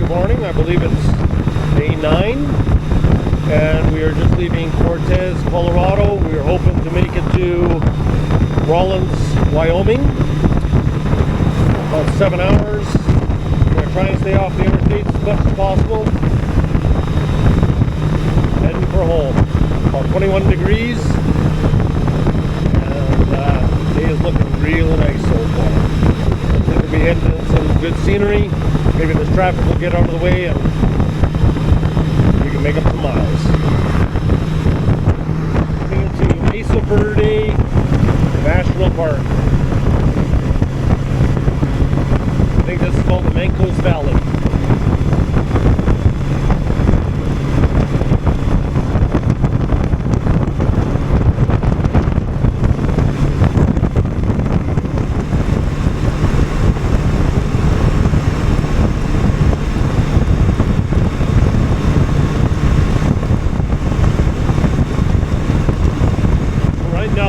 morning. I believe it's day 9, and we are just leaving Cortez, Colorado. We are hoping to make it to Rawlins, Wyoming. About 7 hours. We're going to try and stay off the interstates as much as possible. Heading for home. About 21 degrees. And the day is looking real nice so far. I think we'll be heading in some good scenery. Maybe this traffic will get out of the way and we can make up some miles. Coming into Mesa Verde National Park. I think this is called the Mancos Valley.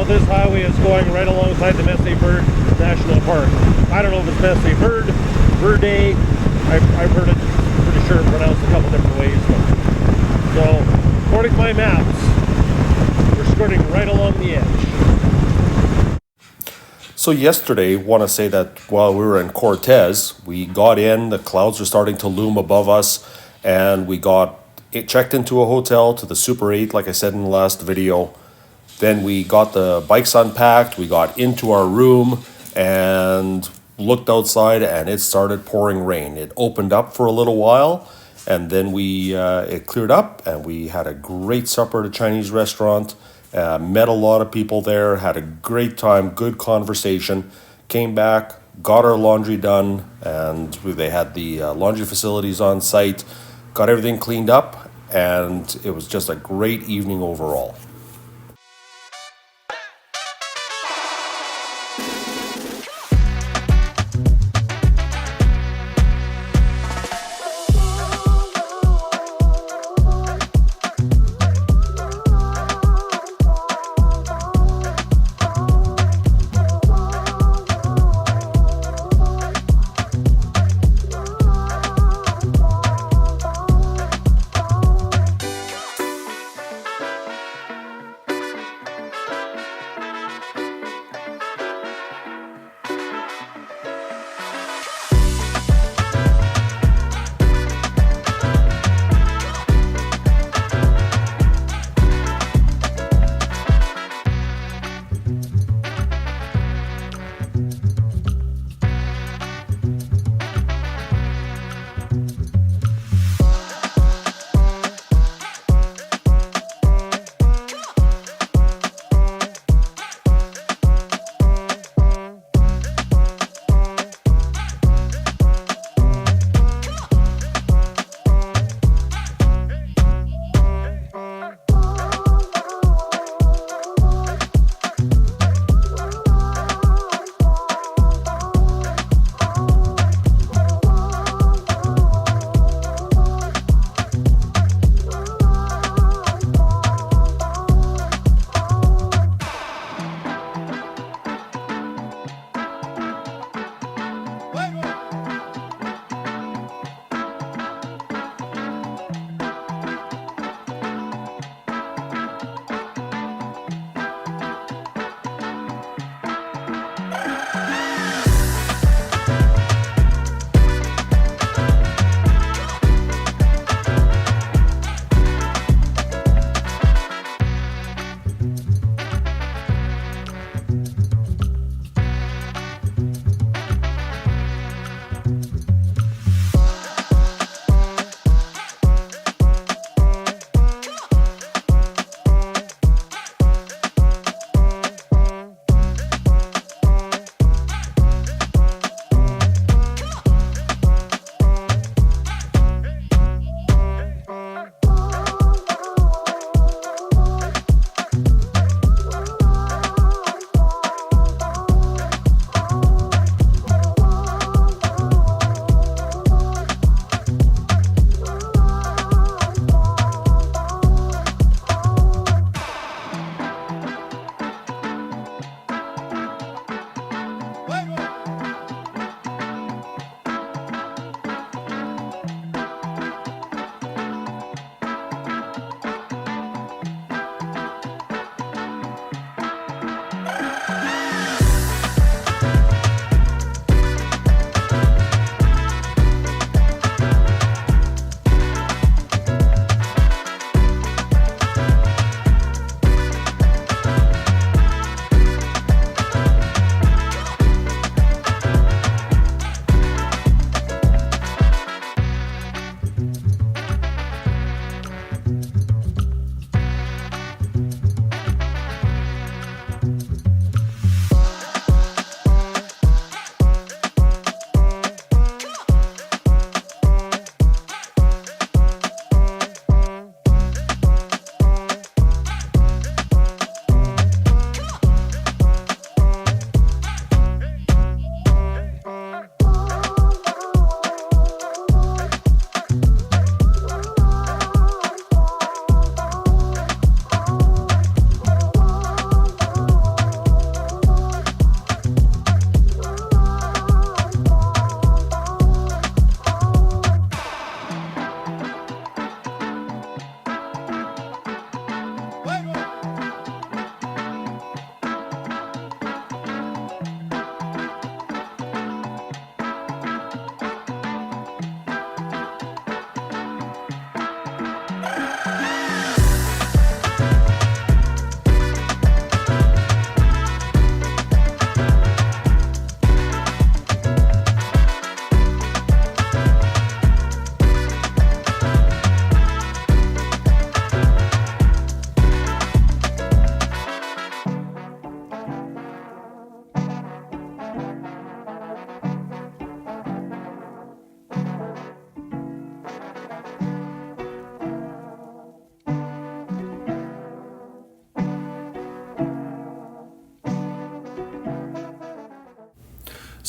This highway is going right alongside the Mesa Verde National Park. I don't know if it's Mesa Verde, I've heard it pretty sure pronounced a couple different ways. So, according to my maps, we're skirting right along the edge. So yesterday, want to say that while we were in Cortez, we got in, the clouds were starting to loom above us, and we got checked into a hotel to the Super 8, like I said in the last video. Then we got the bikes unpacked, we got into our room and looked outside and it started pouring rain. It opened up for a little while and then it cleared up and we had a great supper at a Chinese restaurant, met a lot of people there, had a great time, good conversation, came back, got our laundry done and they had the laundry facilities on site, got everything cleaned up and it was just a great evening overall.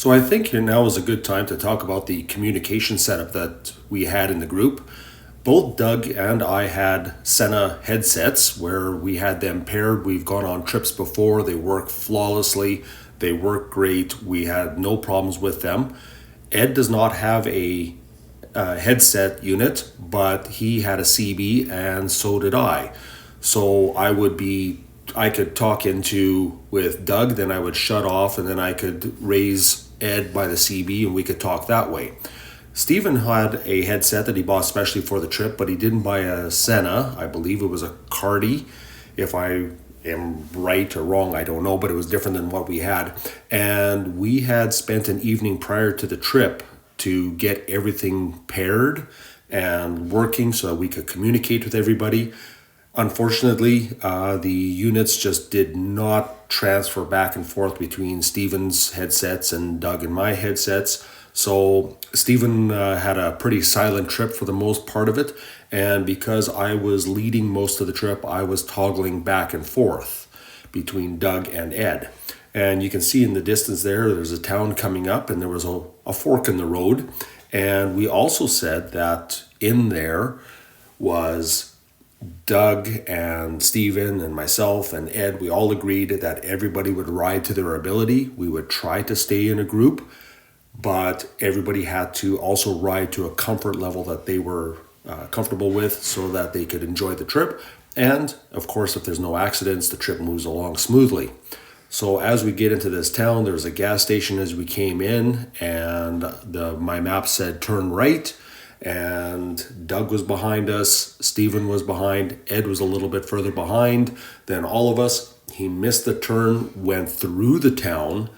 So I think here now is a good time to talk about the communication setup that we had in the group. Both Doug and I had Sena headsets where we had them paired. We've gone on trips before. They work flawlessly. They work great. We had no problems with them. Ed does not have a headset unit, but he had a CB and so did I. So I could talk into with Doug, then I would shut off, and then I could raise Ed by the CB and we could talk that way. Stephen had a headset that he bought especially for the trip, but he didn't buy a Sena. I believe it was a Cardi. If I am right or wrong, I don't know, but it was different than what we had. And we had spent an evening prior to the trip to get everything paired and working so that we could communicate with everybody. Unfortunately, the units just did not transfer back and forth between Steven's headsets and Doug and my headsets. So Steven had a pretty silent trip for the most part of it. And because I was leading most of the trip, I was toggling back and forth between Doug and Ed. And you can see in the distance there's a town coming up and there was a fork in the road. And we also said that in there was Doug and Steven and myself and Ed. We all agreed that everybody would ride to their ability. We would try to stay in a group, but everybody had to also ride to a comfort level that they were comfortable with so that they could enjoy the trip. And of course, if there's no accidents, the trip moves along smoothly. So as we get into this town, there was a gas station as we came in, and my map said turn right. And Doug was behind us, Stephen was behind, Ed was a little bit further behind than all of us. He missed the turn, went through the town,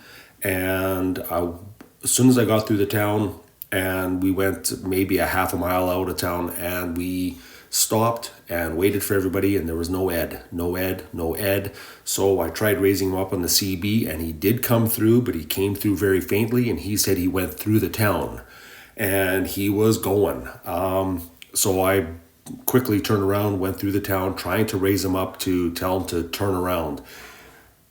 and as soon as I got through the town, and we went maybe a half a mile out of town, and we stopped and waited for everybody, and there was no Ed. So I tried raising him up on the CB, and he did come through, but he came through very faintly, and he said he went through the town. And he was going. So I quickly turned around, went through the town, trying to raise him up to tell him to turn around.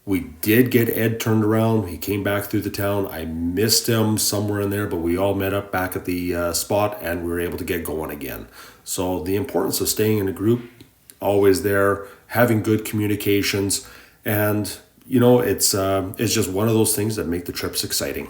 We did get Ed turned around. He came back through the town. I missed him somewhere in there, but we all met up back at the spot and we were able to get going again. So the importance of staying in a group, always there, having good communications, and it's just one of those things that make the trips exciting.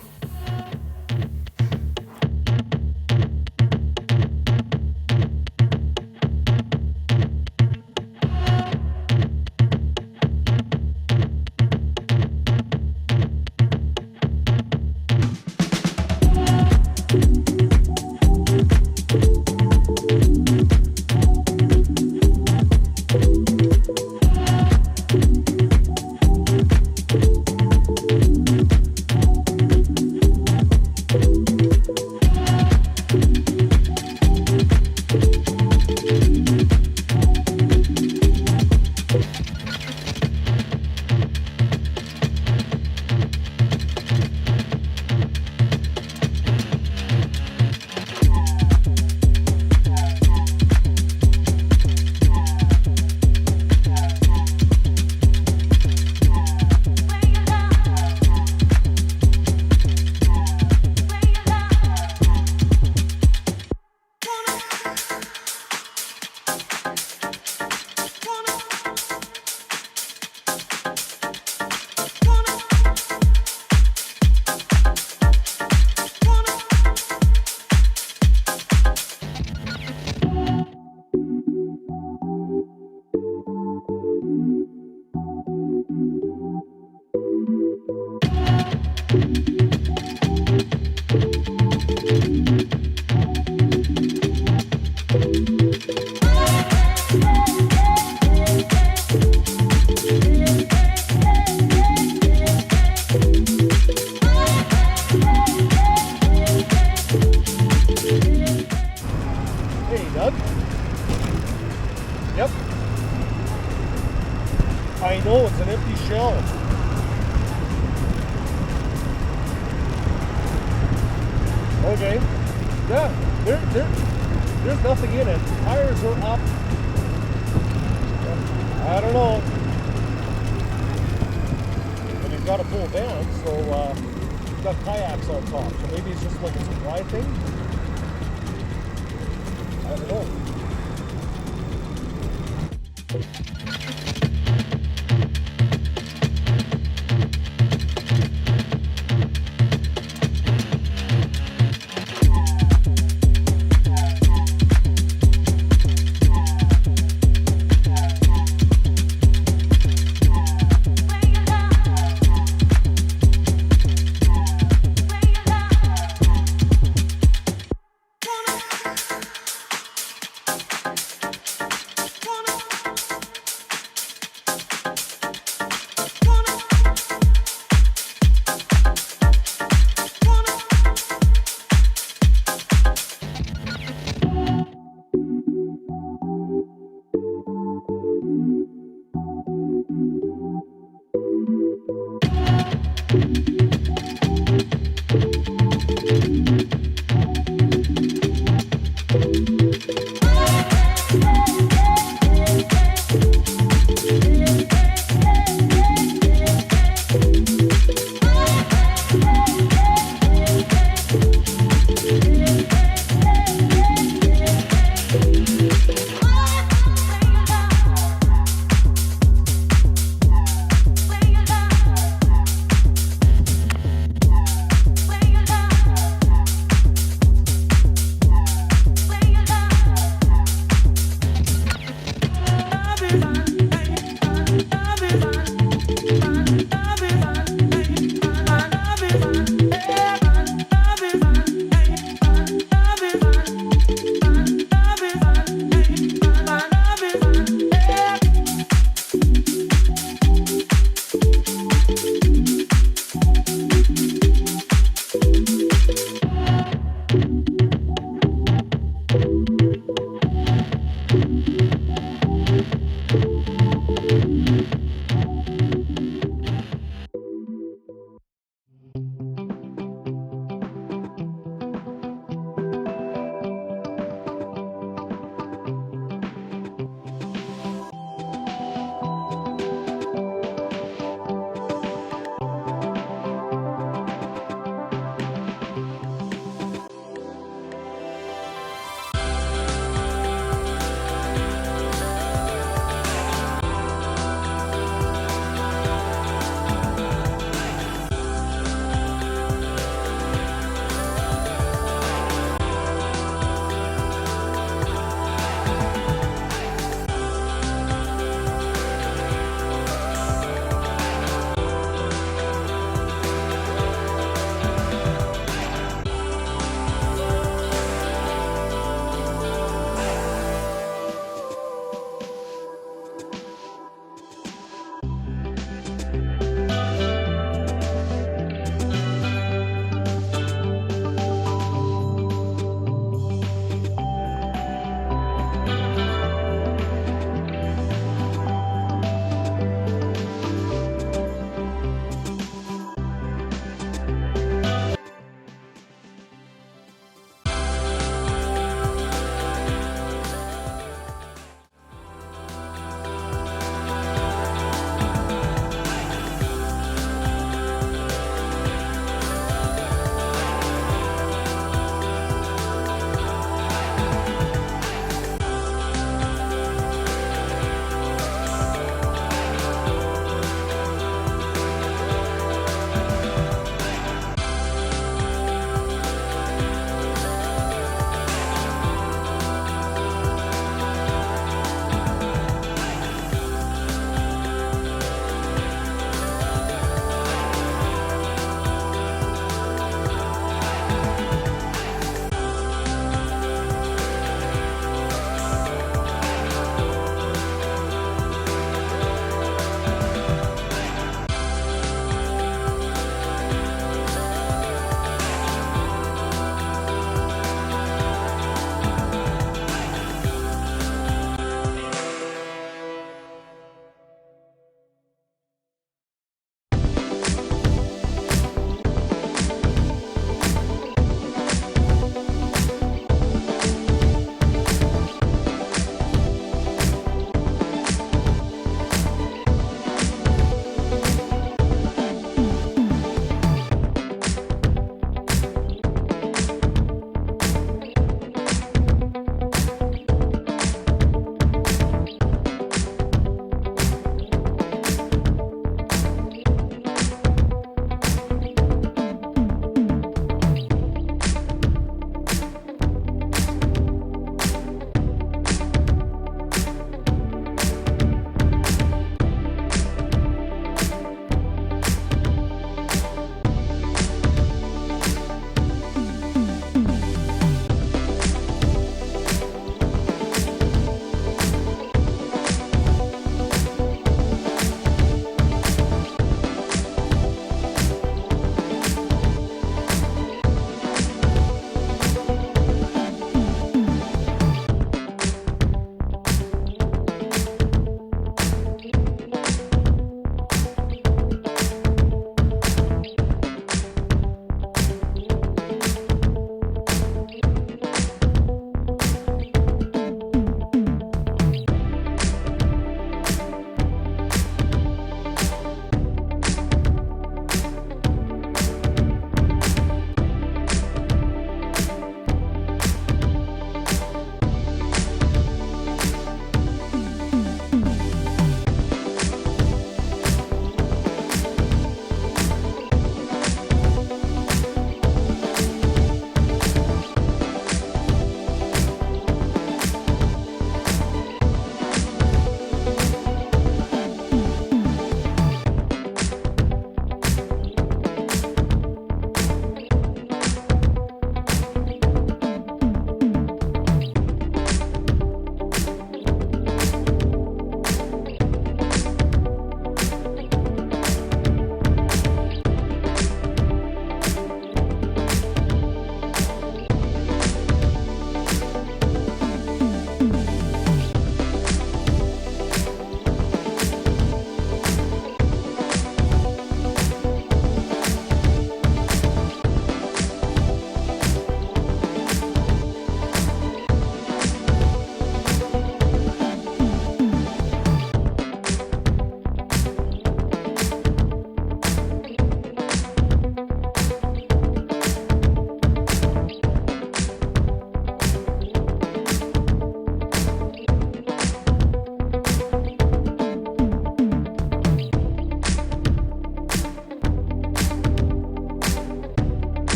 I know, it's an empty shell. Okay. Yeah, there's nothing in it. Tires are up. I don't know. But he's got a full van, so got kayaks on top, so maybe it's just like a supply thing. I don't know.